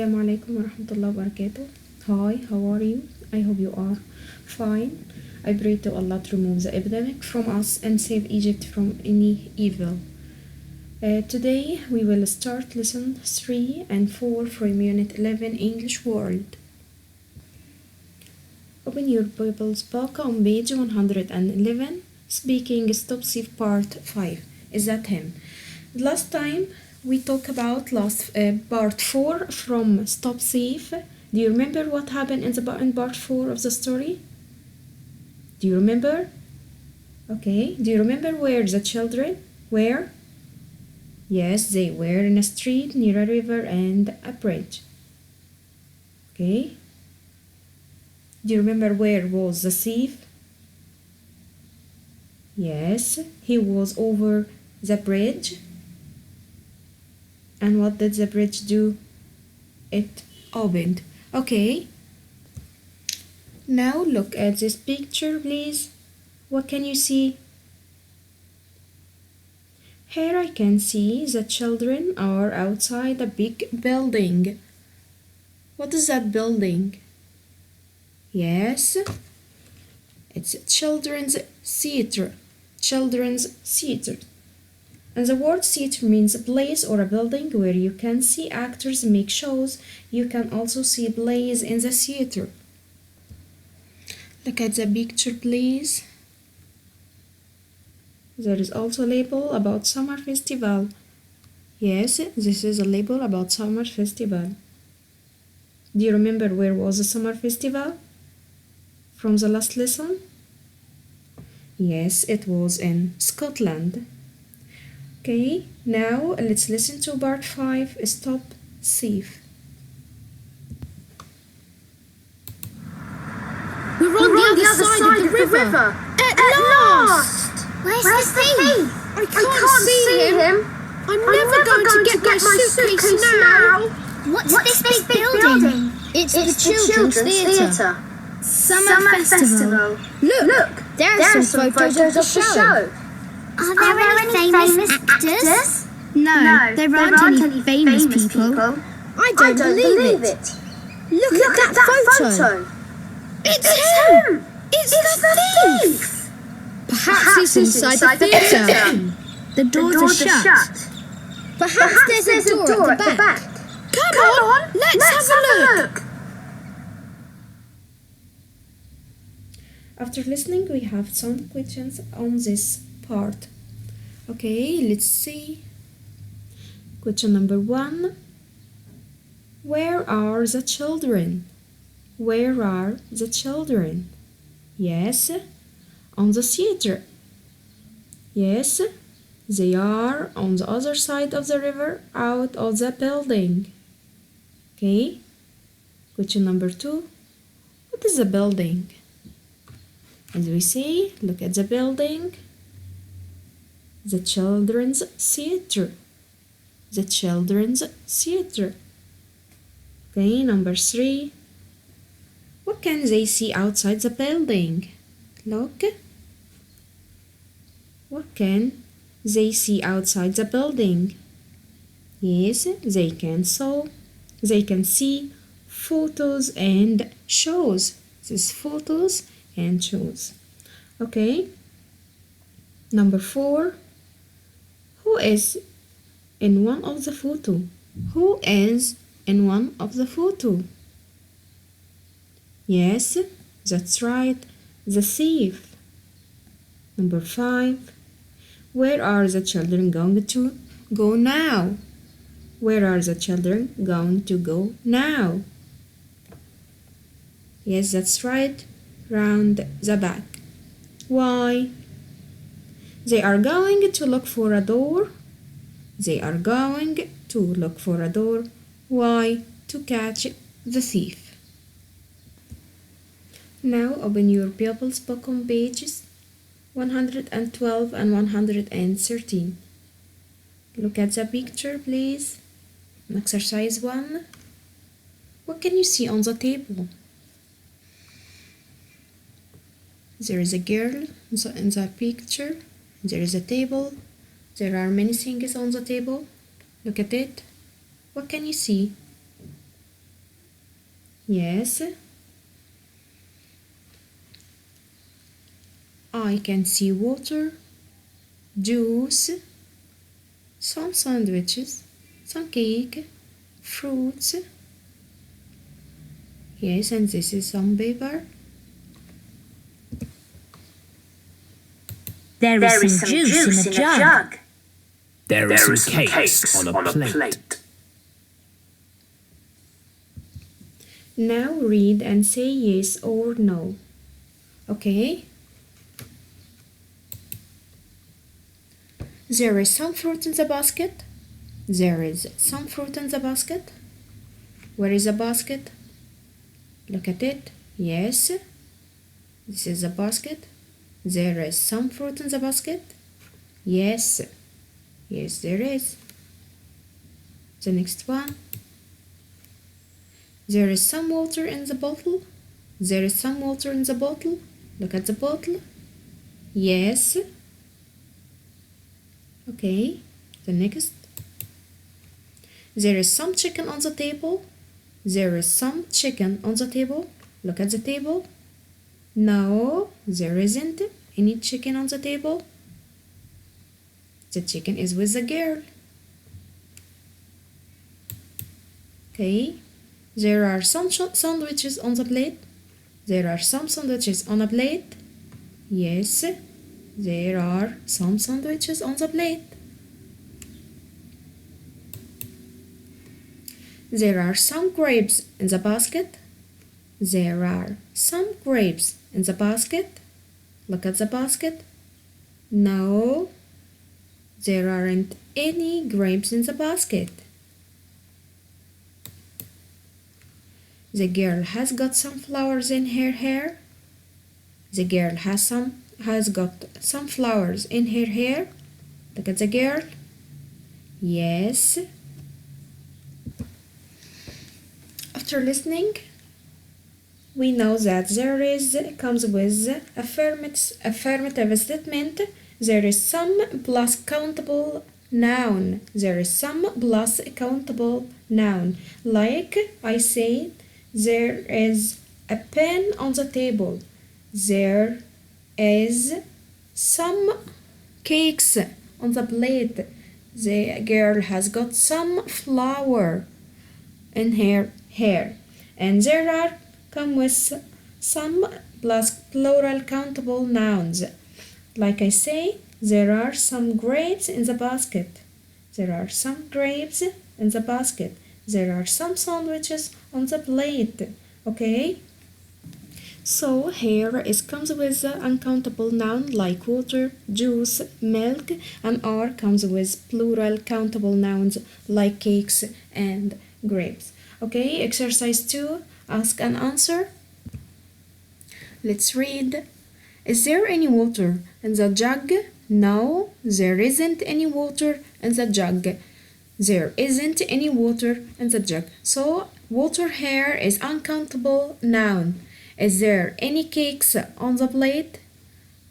Assalamu alaikum warahmatullahi wabarakatuh. Hi, how are you? I hope you are fine. I pray to Allah to remove the epidemic from us and save Egypt from any evil. Today we will start lesson 3 and 4 from Unit 11 English World. Open your Bible's book on page 111. Speaking Stop Safe Part 5. Is that him? Last time we talked about part 4 from Stop Safe. Do you remember what happened in part 4 of the story? Do you remember? Okay. Do you remember where the children were? Yes, they were in a street near a river and a bridge. Okay. Do you remember where was the thief? Yes, he was over the bridge. And what did the bridge do? It opened. Okay. Now look at this picture, please. What can you see? Here I can see the children are outside a big building. What is that building? Yes, it's a children's theater. Children's theater. And the word theater means a place or a building where you can see actors make shows. You can also see plays in the theater. Look at the picture, please. There is also a label about summer festival. Yes, this is a label about summer festival. Do you remember where was the summer festival from the last lesson? Yes, it was in Scotland. Okay, now let's listen to part 5, Stop Safe. We're on the other side of the river. At last! Where's the thief? I can't see him. I'm never going to get my suitcase now. What's this big building? It's the children's theatre. Summer festival. Look, there are some photos of the show. Are there any famous actors? No, there aren't any famous people. I don't believe it. Look at that photo. It's him. It's the thief. Perhaps he's inside the theatre. The doors are shut. Perhaps there's a door at the back. Come on, let's have a look. After listening, we have some questions on this part. Okay, let's see. Question number 1. Where are the children? Where are the children? Yes, on the theater. Yes, they are on the other side of the river, out of the building. Okay. Question number 2. What is the building? As we say, look at the building. The children's theater. The children's theater. Okay, number 3. What can they see outside the building? Look. What can they see outside the building? Yes, they can see photos and shows. This is photos and shows. Okay. Number 4. Who is in one of the photo? Who is in one of the photo? Yes, that's right, the thief. Number 5. Where are the children going to go now? Where are the children going to go now? Yes, that's right, round the back. Why? They are going to look for a door. They are going to look for a door. Why? To catch the thief. Now open your Bible's book on pages 112 and 113. Look at the picture, please. Exercise 1. What can you see on the table? There is a girl in the picture. There is a table. There are many things on the table. Look at it. What can you see? Yes. I can see water, juice, some sandwiches, some cake, fruits. Yes, and this is some paper. There is some juice in a jug. There are some cakes on a plate. Now read and say yes or no. Okay? There is some fruit in the basket. There is some fruit in the basket. Where is the basket? Look at it. Yes. This is the basket. There is some fruit in the basket. Yes. Yes, there is. The next one. There is some water in the bottle. There is some water in the bottle. Look at the bottle. Yes. Okay. The next. There is some chicken on the table. There is some chicken on the table. Look at the table. No, there isn't any chicken on the table. The chicken is with the girl. Okay. There are some sandwiches on the plate. There are some sandwiches on a plate. Yes, there are some sandwiches on the plate. There are some grapes in the basket. There are some grapes in the basket. Look at the basket. No, there aren't any grapes in the basket. The girl has got some flowers in her hair. The girl has got some flowers in her hair. Look at the girl. Yes. After listening, we know that there is comes with affirmative statement. There is some plus countable noun. There is some plus countable noun. Like I say, there is a pen on the table. There is some cakes on the plate. The girl has got some flour in her hair. And there are come with some plus plural countable nouns. Like I say, there are some grapes in the basket. There are some grapes in the basket. There are some sandwiches on the plate. Okay? So here it comes with the uncountable noun like water, juice, milk, and R comes with plural countable nouns like cakes and grapes. Okay, exercise 2, ask and answer. Let's read. Is there any water in the jug? No, there isn't any water in the jug. There isn't any water in the jug. So, water here is uncountable noun. Is there any cakes on the plate?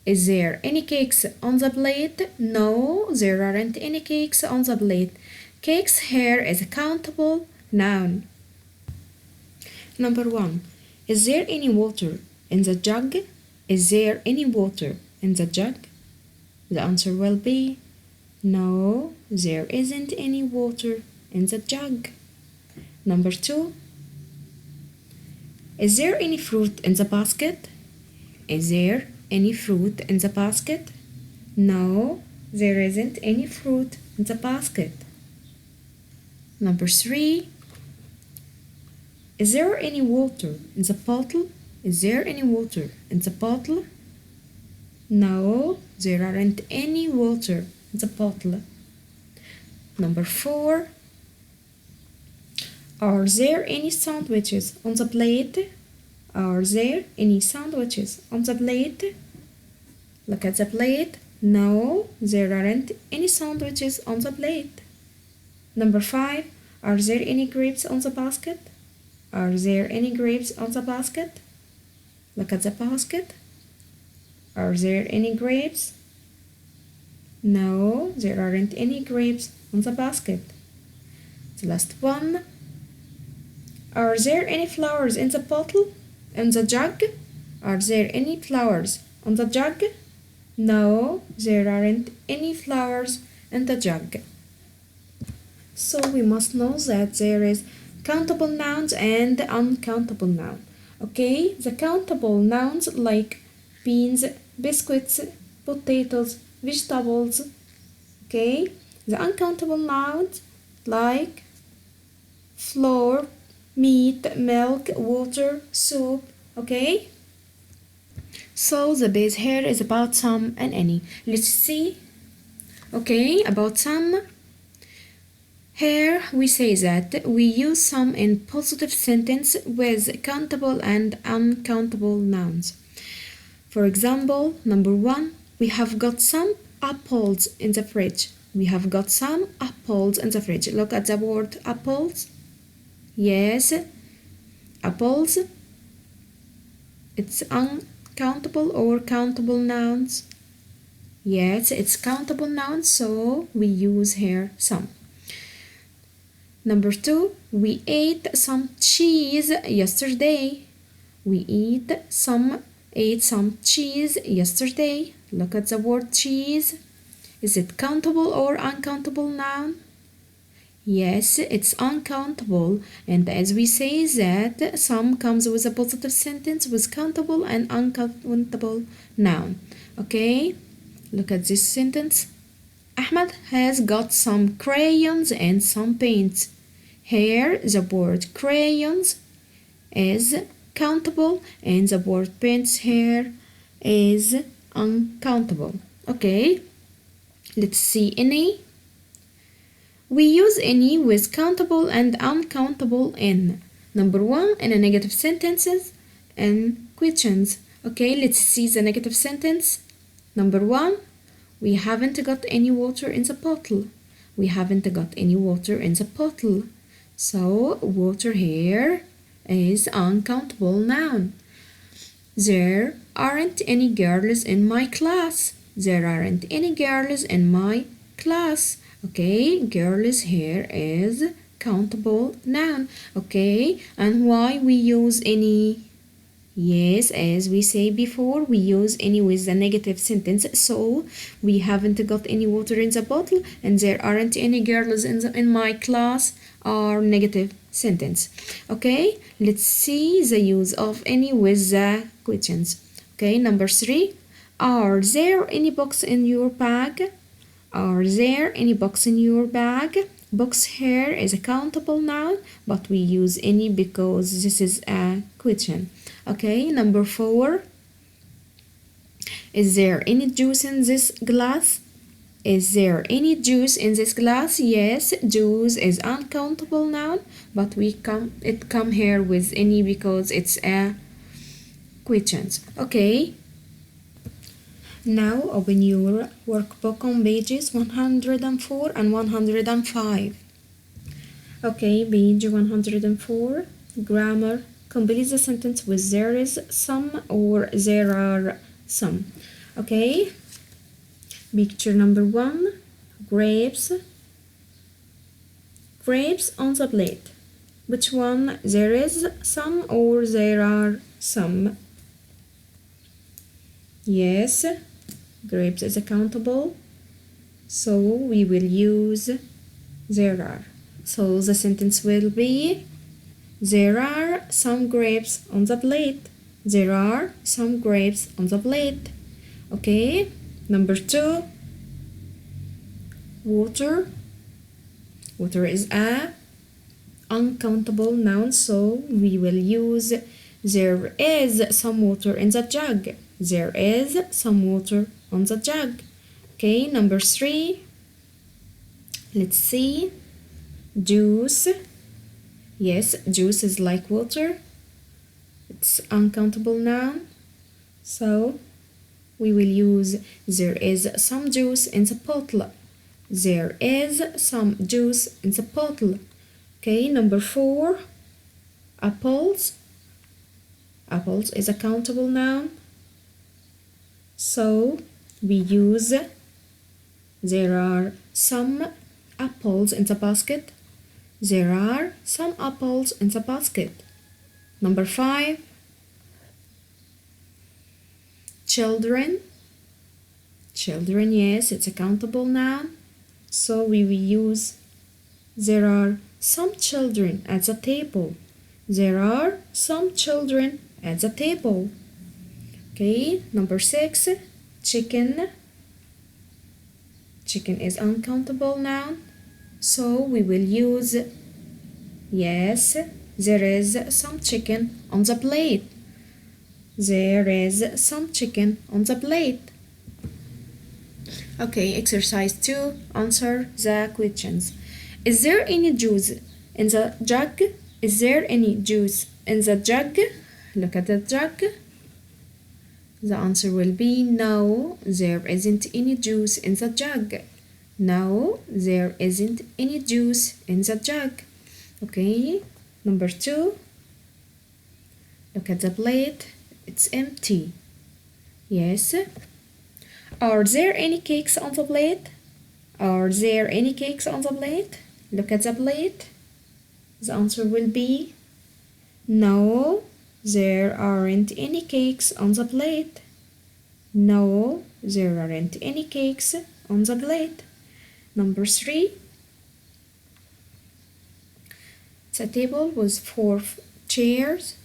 Is there any cakes on the plate? No, there aren't any cakes on the plate. Cakes here is a countable noun. Number 1. Is there any water in the jug? Is there any water in the jug? The answer will be no, there isn't any water in the jug. Number 2. Is there any fruit in the basket? Is there any fruit in the basket? No, there isn't any fruit in the basket. Number 3. Is there any water in the bottle? Is there any water in the bottle? No, there aren't any water in the bottle. Number 4. Are there any sandwiches on the plate? Are there any sandwiches on the plate? Look at the plate. No, there aren't any sandwiches on the plate. Number 5. Are there any grapes on the basket? Are there any grapes on the basket? Look at the basket. Are there any grapes? No, there aren't any grapes on the basket. The last one. Are there any flowers in the bottle? In the jug? Are there any flowers on the jug? No, there aren't any flowers in the jug. So we must know that there is countable nouns and uncountable nouns. Okay, the countable nouns like beans, biscuits, potatoes, vegetables. Okay, the uncountable nouns like flour, meat, milk, water, soup. Okay, so the base here is about some and any. Let's see. Okay, about some. Here we say that we use some in positive sentence with countable and uncountable nouns. For example, number 1, we have got some apples in the fridge. We have got some apples in the fridge. Look at the word apples. Yes, apples. It's uncountable or countable nouns. Yes, it's countable nouns, so we use here some. Number 2, we ate some cheese yesterday. We ate some cheese yesterday. Look at the word cheese. Is it countable or uncountable noun? Yes, it's uncountable, and as we say that some comes with a positive sentence with countable and uncountable noun. Okay, look at this sentence. Ahmed has got some crayons and some paints. Here the word crayons is countable and the word paints here is uncountable. Okay, let's see any. We use any with countable and uncountable in. Number 1, in a negative sentences and questions. Okay, let's see the negative sentence. Number 1, we haven't got any water in the bottle. We haven't got any water in the bottle. So water here is uncountable noun. There aren't any girls in my class. There aren't any girls in my class. Okay, girls here is countable noun. Okay, and why we use any? Yes, as we say before, we use any with the negative sentence. So we haven't got any water in the bottle and there aren't any girls in my class are negative sentence. Okay, let's see the use of any with the questions. Okay, number 3, are there any books in your bag? Are there any books in your bag? Books here is a countable noun, but we use any because this is a question. Okay, number 4, is there any juice in this glass? Is there any juice in this glass? Yes, juice is uncountable noun, but it come here with any because it's a question. Okay, now open your workbook on pages 104 and 105. Okay, page 104, grammar. Complete the sentence with there is some or there are some. Okay, picture number 1, grapes. Grapes on the plate. Which one? There is some or there are some? Yes, grapes is countable, so we will use there are. So the sentence will be there are some grapes on the plate. There are some grapes on the plate. Okay, number 2, water. Water is a uncountable noun, so we will use there is some water in the jug. There is some water on the jug. Okay, number 3, let's see, juice. Yes, juice is like water. It's uncountable noun, so we will use there is some juice in the bottle. There is some juice in the bottle. Okay, number 4, apples. Apples is a countable noun, so we use there are some apples in the basket. There are some apples in the basket. Number 5. Children. Children, yes, it's a countable noun. So we will use there are some children at the table. There are some children at the table. Okay, number 6. Chicken. Chicken is uncountable noun. So we will use yes, there is some chicken on the plate. There is some chicken on the plate. Okay, exercise 2. Answer the questions. Is there any juice in the jug? Is there any juice in the jug? Look at the jug. The answer will be no, there isn't any juice in the jug. No, there isn't any juice in the jug. Okay, number 2. Look at the plate. It's empty. Yes. Are there any cakes on the plate? Are there any cakes on the plate? Look at the plate. The answer will be no, there aren't any cakes on the plate. No, there aren't any cakes on the plate. Number 3. The table with 4 chairs.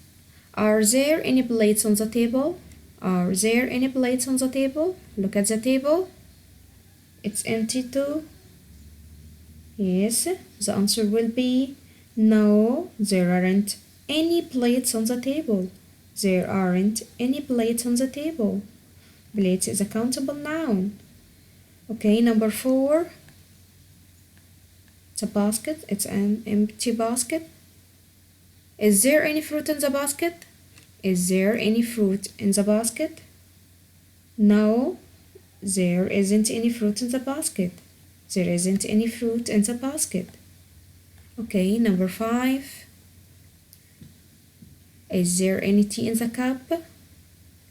Are there any plates on the table? Are there any plates on the table? Look at the table. It's empty too. Yes, the answer will be no, there aren't any plates on the table. There aren't any plates on the table. Plates is a countable noun. Okay, number 4. It's a basket. It's an empty basket. Is there any fruit in the basket? Is there any fruit in the basket? No, there isn't any fruit in the basket. There isn't any fruit in the basket. Okay, number 5. Is there any tea in the cup?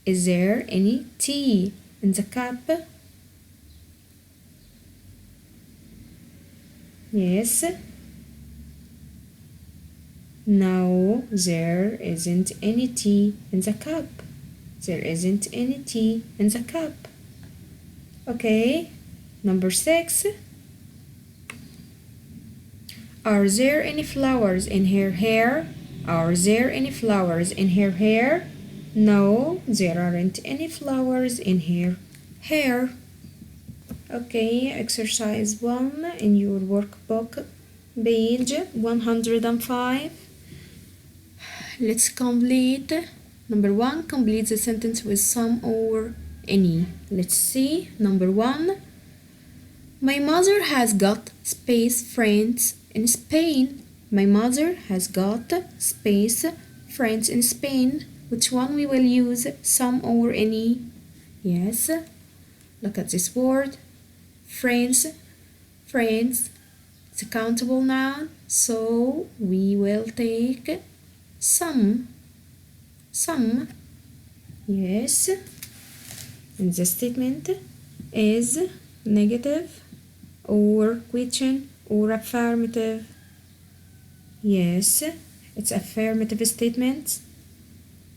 Is there any tea in the cup? Yes. No, there isn't any tea in the cup. There isn't any tea in the cup. Okay, number 6. Are there any flowers in her hair? Are there any flowers in her hair? No, there aren't any flowers in her hair. Okay, exercise 1 in your workbook, page 105. Let's complete. Number 1, complete the sentence with some or any. Let's see. Number 1. My mother has got space friends in Spain. My mother has got space friends in Spain. Which one we will use? Some or any? Yes. Look at this word. Friends. Friends. It's a countable noun. So we will take some. Some. Yes. And the statement is negative or question or affirmative. Yes, it's affirmative statement.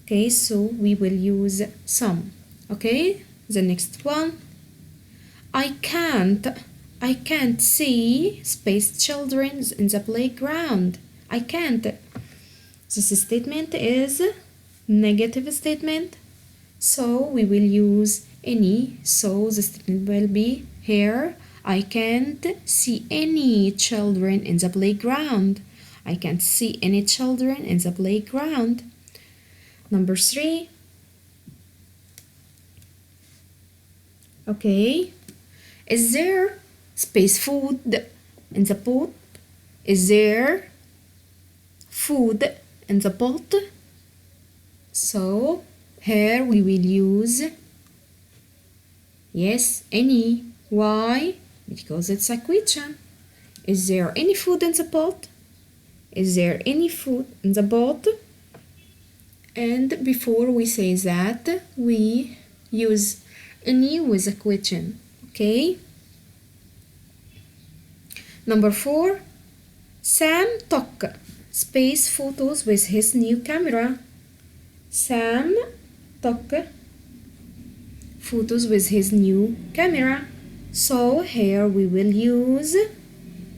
Okay, so we will use some. Okay, the next one. I can't see space children in the playground. I can't. This statement is negative statement. So we will use any. So the statement will be here. I can't see any children in the playground. I can't see any children in the playground. Number 3. Okay. Is there space food in the pot? Is there food in the pot? So here we will use yes, any. Why? Because it's a question. Is there any food in the pot? Is there any food in the pot? And before we say that, we use any with a question. Okay? Number 4. Sam took space photos with his new camera. Sam took photos with his new camera. So here we will use,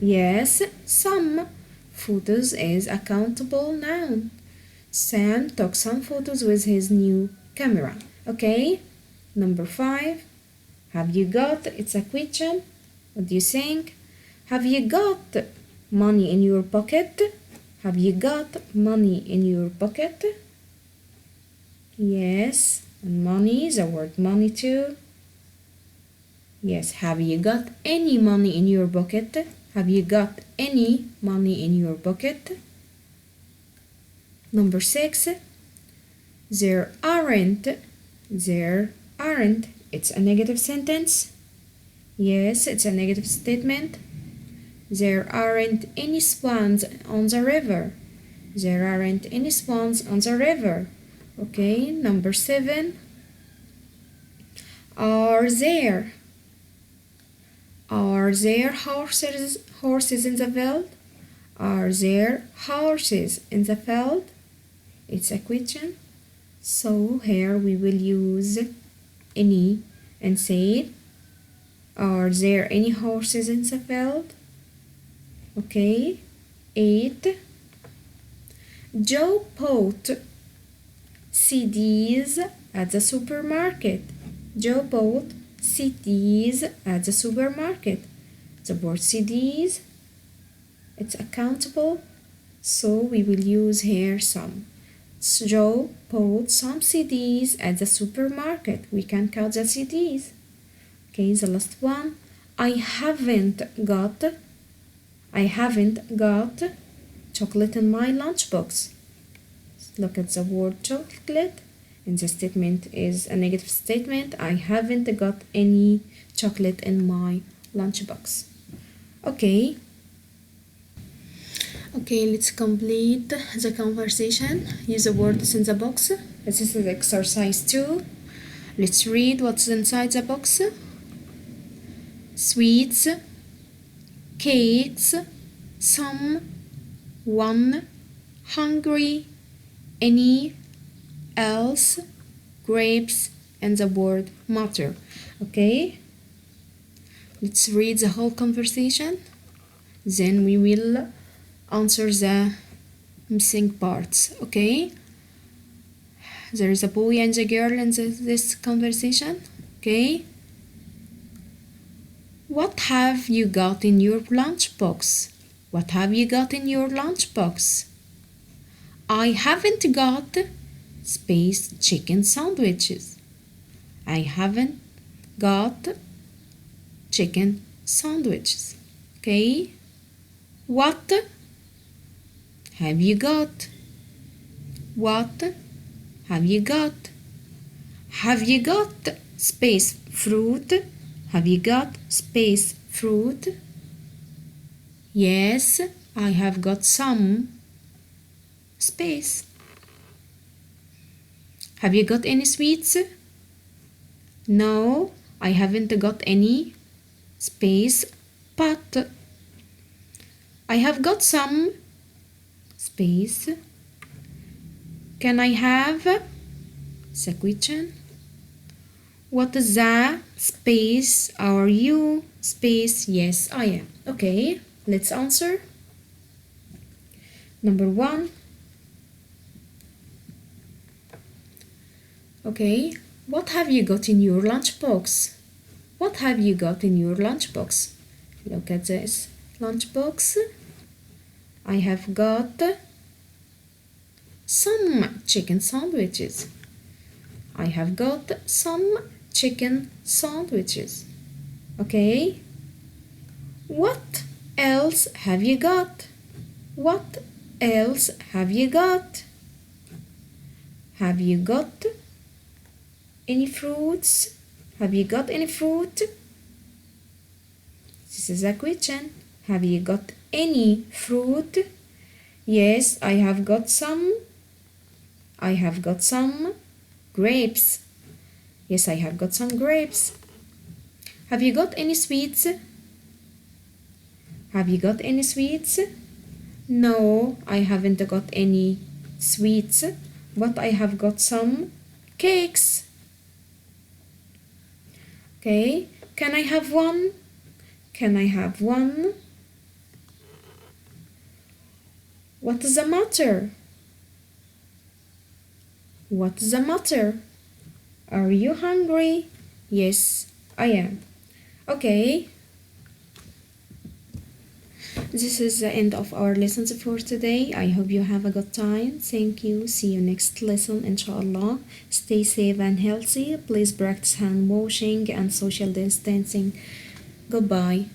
yes, some. Photos is a countable noun. Sam took some photos with his new camera. Okay, number 5. Have you got? It's a question. What do you think? Have you got money in your pocket? Have you got money in your pocket? Yes, and money, the word money too. Yes, have you got any money in your pocket? Have you got any money in your pocket? Number 6. There aren't. There aren't. It's a negative sentence. Yes, it's a negative statement. There aren't any swans on the river. There aren't any swans on the river. Okay, number 7. Are there horses in the field? Are there horses in the field? It's a question. So here we will use any and say, are there any horses in the field? Okay. 8. Joe bought CDs at the supermarket. Joe bought CDs at the supermarket. The word CDs, it's a countable, so we will use here some. So Joe bought some CDs at the supermarket. We can count the CDs. Okay, the last one. I haven't got chocolate in my lunchbox. Look at the word chocolate, and the statement is a negative statement. I haven't got any chocolate in my lunchbox. Okay, let's complete the conversation. Use the words in the box. This is exercise 2. Let's read what's inside the box. Sweets, cakes, some, one, hungry, any, else, grapes, and the word matter. Okay, let's read the whole conversation, then we will answer the missing parts. Okay, there is a boy and a girl in this conversation. Okay, what have you got in your lunchbox? What have you got in your lunchbox? I haven't got space chicken sandwiches. I haven't got chicken sandwiches. Okay, what have you got? What have you got? Have you got space fruit? Have you got space fruit? Yes, I have got some space. Have you got any sweets? No, I haven't got any space, but I have got some space. Can I have the question? What is the space? Are you space? Yes, I am. Okay, let's answer. Number 1. Okay, what have you got in your lunchbox? What have you got in your lunchbox? Look at this lunchbox. I have got some chicken sandwiches. I have got some chicken sandwiches. Okay, what else have you got? What else have you got? Have you got any fruits? Have you got any fruit? This is a question. Have you got any fruit? Yes, I have got some. I have got some grapes. Yes, I have got some grapes. Have you got any sweets? Have you got any sweets? No, I haven't got any sweets, but I have got some cakes. Okay, can I have one? Can I have one? What is the matter? What's the matter? Are you hungry? Yes, I am. Okay. This is the end of our lessons for today. I hope you have a good time. Thank you. See you next lesson, inshallah. Stay safe and healthy. Please practice hand washing and social distancing. Goodbye.